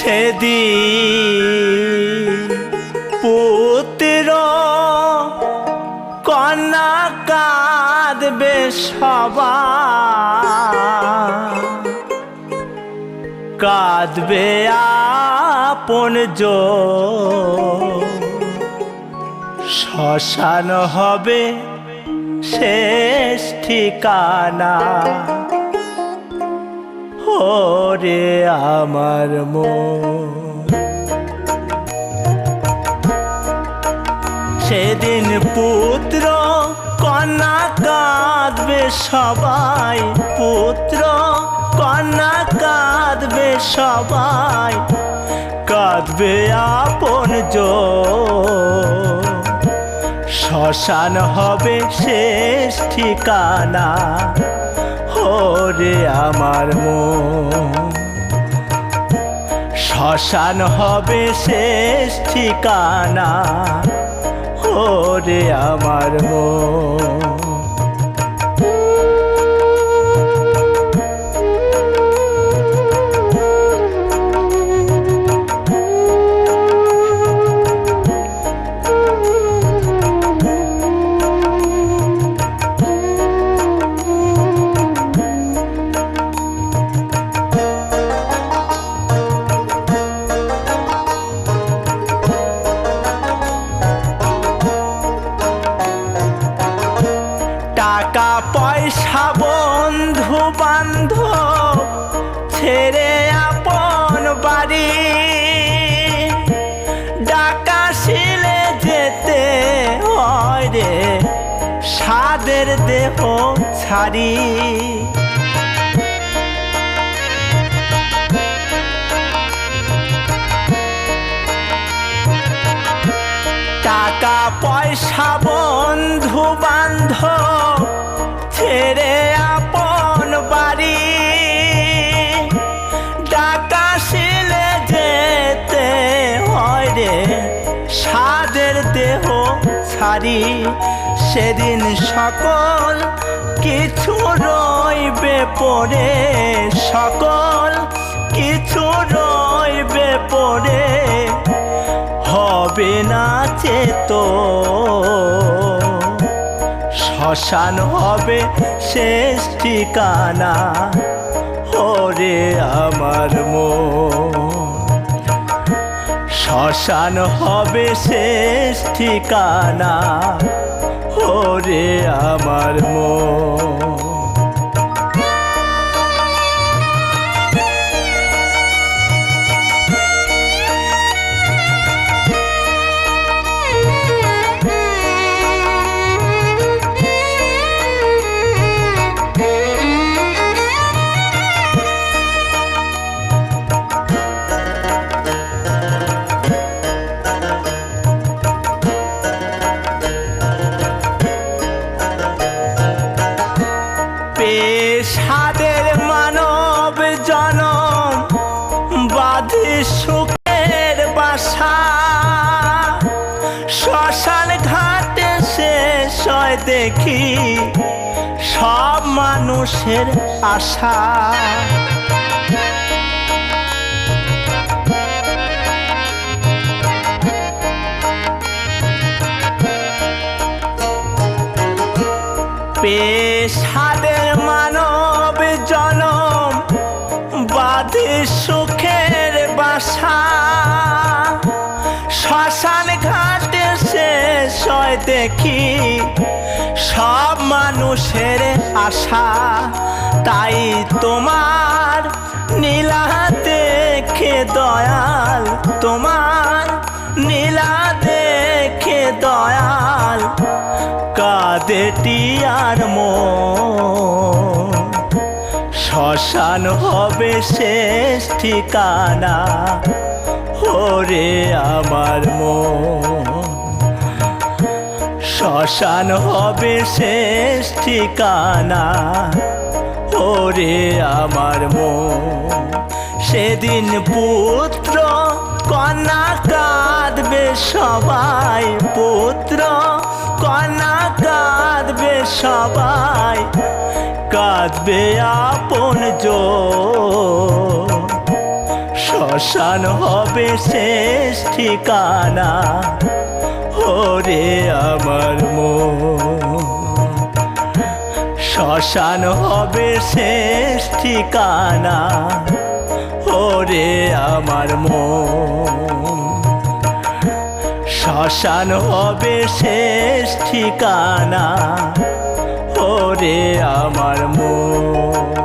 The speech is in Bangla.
সেদিন পুত্র কন্যা কাঁদবে সবাই, কাঁদবে আপনজন, শ্মশান হবে শেষ ঠিকানা। ওরে আমার মন, সেদিন পুত্র কন্যা কাঁদবে সবাই, পুত্র কন্যা কাঁদবে সবাই, কাঁদবে আপনজন, শ্মশান হবে শেষ ঠিকানা। ওরে আমার মন, শ্মশান হবে শেষ ঠিকানা। ওরে আমার মন, টাকা পয়সা বন্ধু বান্ধব ছেড়ে আপন বাড়ি, ডাকাশিলে যেতে হয় রে সাদের দেহ ছাড়ি। টাকা পয়সা বন্ধু বান্ধব ছেড়ে আপন বাড়ি, ডাকাশিলে যেতে হয় রে সাদের দেহ ছাড়ি। সেদিন সকল কিছু রইবে পড়ে, সকল কিছু রইবে পড়ে, হবে না চেতো, শ্মশান হবে শেষ ঠিকানা। ওরে আমার মন, শ্মশান হবে শেষ ঠিকানা। ওরে আমার মন, পেশাদের মানব জনম বাঁধে সুখের বাসা, শ্মশান ঘাটে শেষ হয় দেখি সব মানুষের আশা। পেশাদের মানব জনম বাঁধে সুখের বাসা, শ্মশান ঘাটে শেষ হয় দেখি সব মানুষের আশা। তাই তোমার নীলা দেখে দয়াল, তোমার নীলা দেখে দয়াল, কাঁদে টিয়ার মন, শ্মশান হবে শেষ ঠিকানা। ওরে আমার মন, শ্মশান হবে শেষ ঠিকানা। ওরে আমার মন, সেদিন পুত্র কন্যা কাঁদবে সবাই, পুত্র কন্যা কাঁদবে সবাই, কাঁদবে আপনজন। শ্মশান হবে শেষ ঠিকানা। ওরে আমার মন, শ্মশান হবে শেষ ঠিকানা। ওরে আমার মন, শ্মশান হবে শেষ ঠিকানা। ওরে আমার মন।